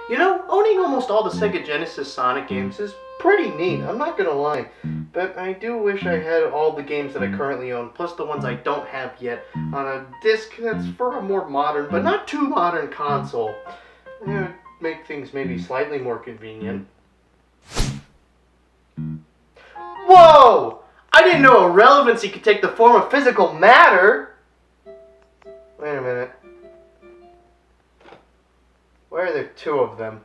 You know, owning almost all the Sega Genesis Sonic games is pretty neat, I'm not gonna lie. But I do wish I had all the games that I currently own, plus the ones I don't have yet, on a disc that's for a more modern, but not too modern console. It would make things maybe slightly more convenient. Whoa! I didn't know irrelevancy could take the form of physical matter! Wait a minute. Why are there two of them?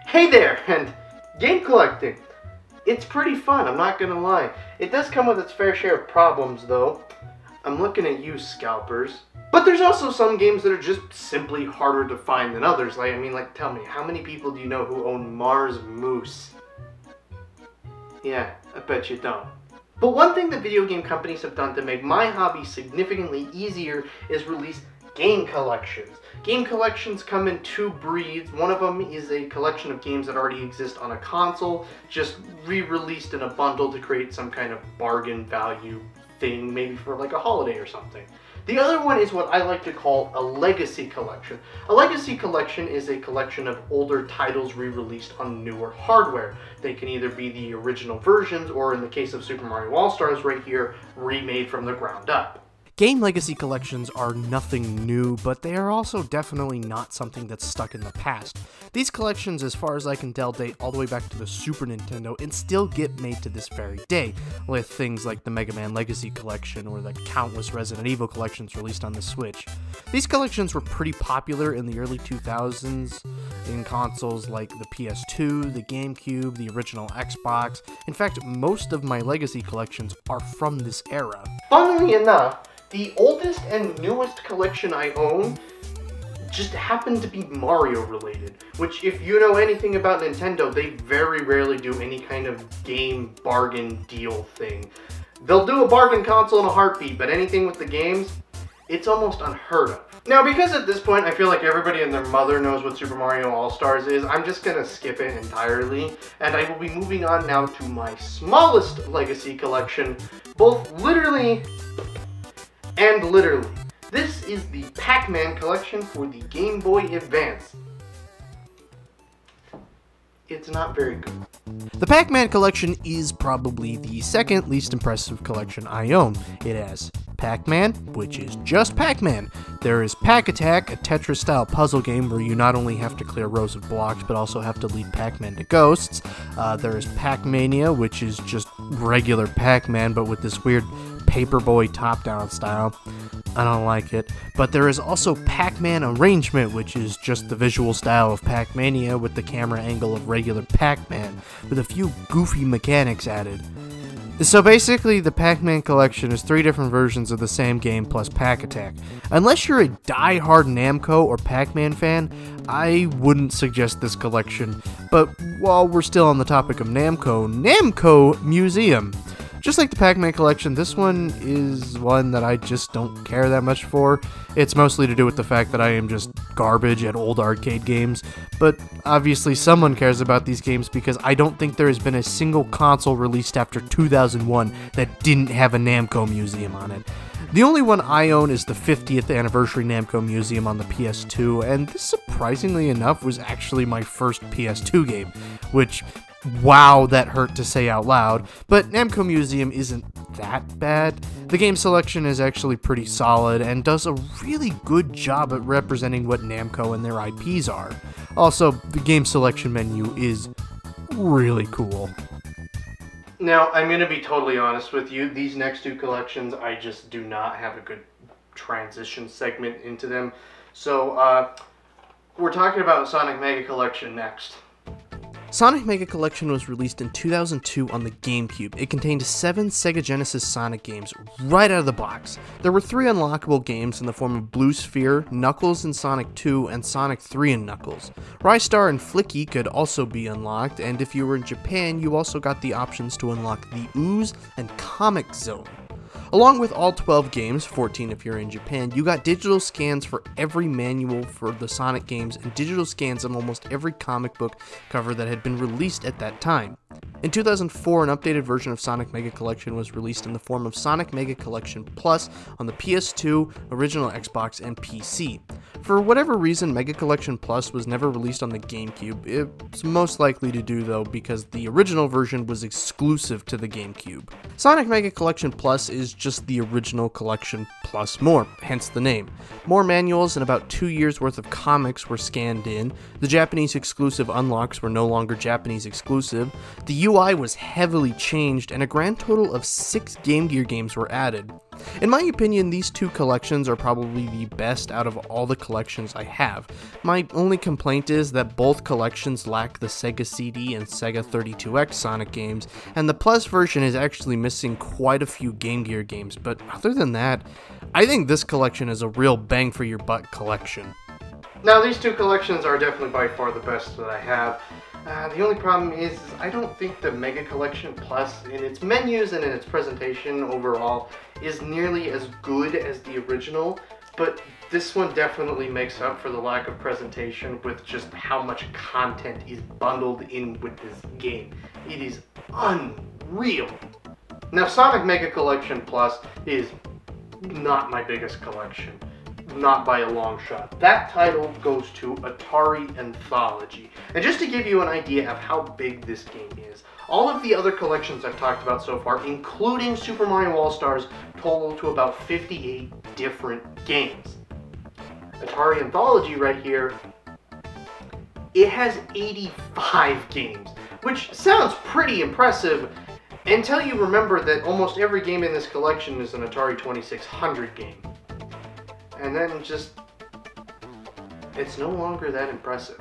Hey there, and game collecting. It's pretty fun, I'm not gonna lie. It does come with its fair share of problems, though. I'm looking at you, scalpers. But there's also some games that are just simply harder to find than others. Like, tell me, how many people do you know who own Mars Moose? Yeah, I bet you don't. But one thing that video game companies have done to make my hobby significantly easier is release game collections. Game collections come in two breeds. One of them is a collection of games that already exist on a console, just re-released in a bundle to create some kind of bargain value thing, maybe for like a holiday or something. The other one is what I like to call a legacy collection. A legacy collection is a collection of older titles re-released on newer hardware. They can either be the original versions, or in the case of Super Mario All-Stars right here, remade from the ground up. Game legacy collections are nothing new, but they are also definitely not something that's stuck in the past. These collections, as far as I can tell, date all the way back to the Super Nintendo and still get made to this very day, with things like the Mega Man Legacy Collection or the countless Resident Evil collections released on the Switch. These collections were pretty popular in the early 2000s in consoles like the PS2, the GameCube, the original Xbox. In fact, most of my legacy collections are from this era. Funnily enough, the oldest and newest collection I own just happened to be Mario related, which if you know anything about Nintendo, they very rarely do any kind of game bargain deal thing. They'll do a bargain console in a heartbeat, but anything with the games, it's almost unheard of. Now, because at this point I feel like everybody and their mother knows what Super Mario All-Stars is, I'm just gonna skip it entirely, and I will be moving on now to my smallest legacy collection, both literally and literally. This is the Pacman Collection for the Game Boy Advance. It's not very good. The Pacman Collection is probably the second least impressive collection I own. It has Pac-Man, which is just Pac-Man. There is Pac Attack, a Tetris-style puzzle game where you not only have to clear rows of blocks, but also have to lead Pac-Man to ghosts. There is Pac-Mania, which is just regular Pac-Man, but with this weird Paperboy top-down style. I don't like it. But there is also Pac-Man Arrangement, which is just the visual style of Pac-Mania with the camera angle of regular Pac-Man, with a few goofy mechanics added. So basically, the Pac-Man Collection is 3 different versions of the same game plus Pac Attack. Unless you're a die-hard Namco or Pac-Man fan, I wouldn't suggest this collection. But while we're still on the topic of Namco Museum. Just like the Pac-Man Collection, this one is one that I just don't care that much for. It's mostly to do with the fact that I am just garbage at old arcade games, but obviously someone cares about these games because I don't think there has been a single console released after 2001 that didn't have a Namco Museum on it. The only one I own is the 50th anniversary Namco Museum on the PS2, and this, surprisingly enough, was actually my first PS2 game, which, wow, that hurt to say out loud, but Namco Museum isn't that bad. The game selection is actually pretty solid and does a really good job at representing what Namco and their IPs are. Also, the game selection menu is really cool. Now, I'm going to be totally honest with you, these next 2 collections, I just do not have a good transition segment into them. So, we're talking about Sonic Mega Collection next. Sonic Mega Collection was released in 2002 on the GameCube. It contained 7 Sega Genesis Sonic games right out of the box. There were 3 unlockable games in the form of Blue Sphere, Knuckles in Sonic 2, and Sonic 3 and Knuckles. Rystar and Flicky could also be unlocked, and if you were in Japan, you also got the options to unlock the Ooze and Comic Zone. Along with all 12 games, 14 if you're in Japan, you got digital scans for every manual for the Sonic games and digital scans on almost every comic book cover that had been released at that time. In 2004, an updated version of Sonic Mega Collection was released in the form of Sonic Mega Collection Plus on the PS2, original Xbox, and PC. For whatever reason, Mega Collection Plus was never released on the GameCube. It's most likely to do though because the original version was exclusive to the GameCube. Sonic Mega Collection Plus is just the original collection plus more, hence the name. More manuals and about 2 years worth of comics were scanned in, the Japanese exclusive unlocks were no longer Japanese exclusive, the UI was heavily changed, and a grand total of 6 Game Gear games were added. In my opinion, these two collections are probably the best out of all the collections I have. My only complaint is that both collections lack the Sega CD and Sega 32X Sonic games, and the Plus version is actually missing quite a few Game Gear games, but other than that, I think this collection is a real bang for your buck collection. Now, these two collections are definitely by far the best that I have. The only problem is I don't think the Mega Collection Plus, in its menus and in its presentation overall, is nearly as good as the original, but this one definitely makes up for the lack of presentation with just how much content is bundled in with this game. It is unreal. Now, Sonic Mega Collection Plus is not my biggest collection. Not by a long shot. That title goes to Atari Anthology. And just to give you an idea of how big this game is, all of the other collections I've talked about so far, including Super Mario All-Stars, total to about 58 different games. Atari Anthology right here, it has 85 games, which sounds pretty impressive until you remember that almost every game in this collection is an Atari 2600 game. And then it's no longer that impressive.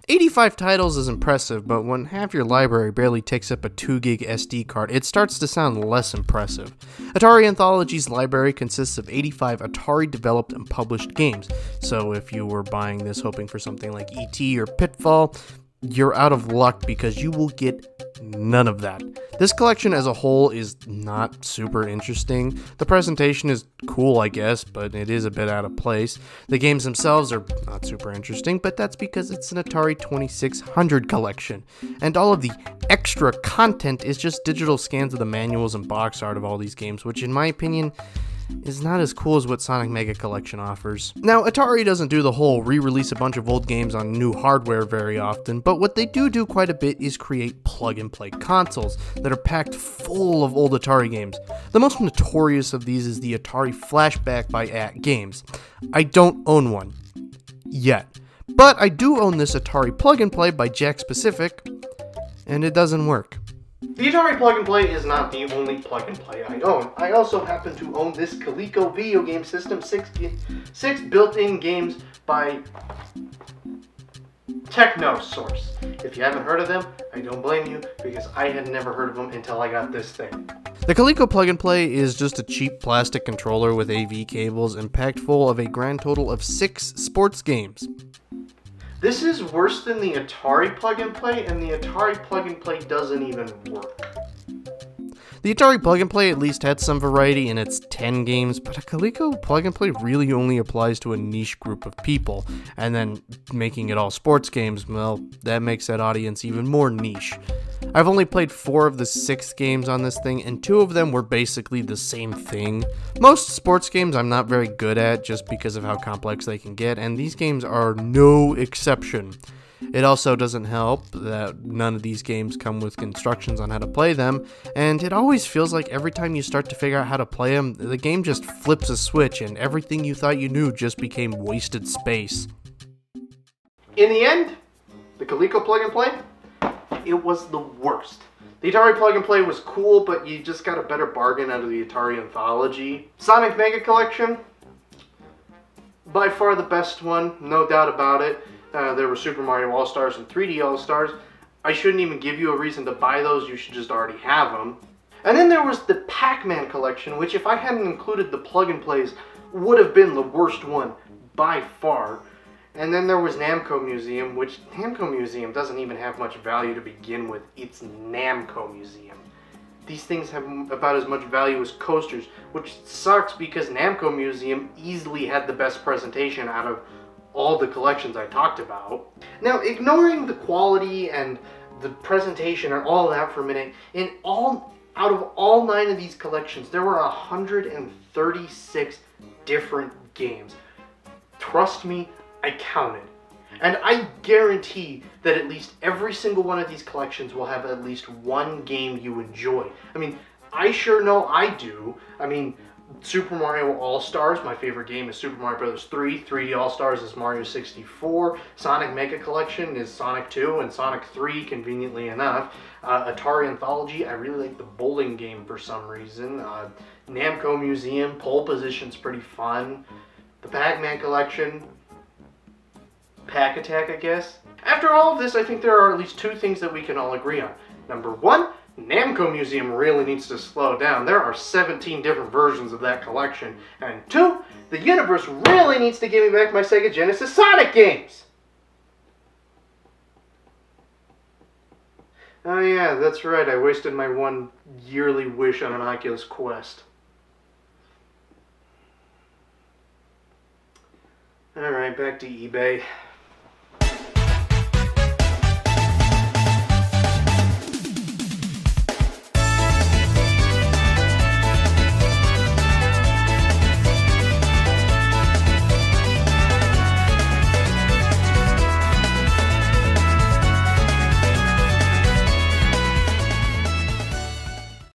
85 titles is impressive, but when half your library barely takes up a 2 gig SD card, it starts to sound less impressive. Atari Anthology's library consists of 85 Atari-developed and published games, so if you were buying this hoping for something like E.T. or Pitfall, you're out of luck because you will get none of that. This collection as a whole is not super interesting. The presentation is cool, I guess, but it is a bit out of place. The games themselves are not super interesting, but that's because it's an Atari 2600 collection. And all of the extra content is just digital scans of the manuals and box art of all these games, which in my opinion is not as cool as what Sonic Mega Collection offers. Now, Atari doesn't do the whole re-release a bunch of old games on new hardware very often, but what they do quite a bit is create plug-and-play consoles that are packed full of old Atari games. The most notorious of these is the Atari Flashback by At Games. I don't own one. Yet. But I do own this Atari Plug-and-Play by Jack Specific, and it doesn't work. The Atari Plug-and-Play is not the only plug-and-play I own. I also happen to own this Coleco video game system, six built-in games by Technosource. If you haven't heard of them, I don't blame you, because I had never heard of them until I got this thing. The Coleco Plug-and-Play is just a cheap plastic controller with AV cables and packed full of a grand total of 6 sports games. This is worse than the Atari Plug-and-Play, and the Atari Plug-and-Play doesn't even work. The Atari Plug-and-Play at least had some variety in its 10 games, but a Coleco Plug-and-Play really only applies to a niche group of people, and then making it all sports games, well, that makes that audience even more niche. I've only played 4 of the 6 games on this thing, and 2 of them were basically the same thing. Most sports games I'm not very good at just because of how complex they can get, and these games are no exception. It also doesn't help that none of these games come with instructions on how to play them, and it always feels like every time you start to figure out how to play them, the game just flips a switch and everything you thought you knew just became wasted space. In the end, the Coleco Plug-and-Play, it was the worst. The Atari Plug-and-Play was cool, but you just got a better bargain out of the Atari Anthology. Sonic Mega Collection, by far the best one, no doubt about it. There were Super Mario All-Stars and 3D All-Stars. I shouldn't even give you a reason to buy those, you should just already have them. And then there was the Pacman Collection, which if I hadn't included the plug-and-plays, would have been the worst one, by far. And then there was Namco Museum, which Namco Museum doesn't even have much value to begin with. It's Namco Museum. these things have about as much value as coasters, which sucks because Namco Museum easily had the best presentation out of all the collections I talked about. Now, ignoring the quality and the presentation and all that for a minute, out of all 9 of these collections, there were 136 different games. Trust me, I counted. And I guarantee that at least every single one of these collections will have at least one game you enjoy. I mean, I sure know I do. I mean, Super Mario All-Stars, my favorite game is Super Mario Bros. 3. 3D All-Stars is Mario 64. Sonic Mega Collection is Sonic 2 and Sonic 3, conveniently enough. Atari Anthology, I really like the bowling game for some reason. Namco Museum, Pole Position's pretty fun. The Pacman Collection. Pack Attack, I guess. After all of this, I think there are at least 2 things that we can all agree on. Number 1, Namco Museum really needs to slow down. There are 17 different versions of that collection. And 2, the universe really needs to give me back my Sega Genesis Sonic games! Oh yeah, that's right, I wasted my one yearly wish on an Oculus Quest. Alright, back to eBay.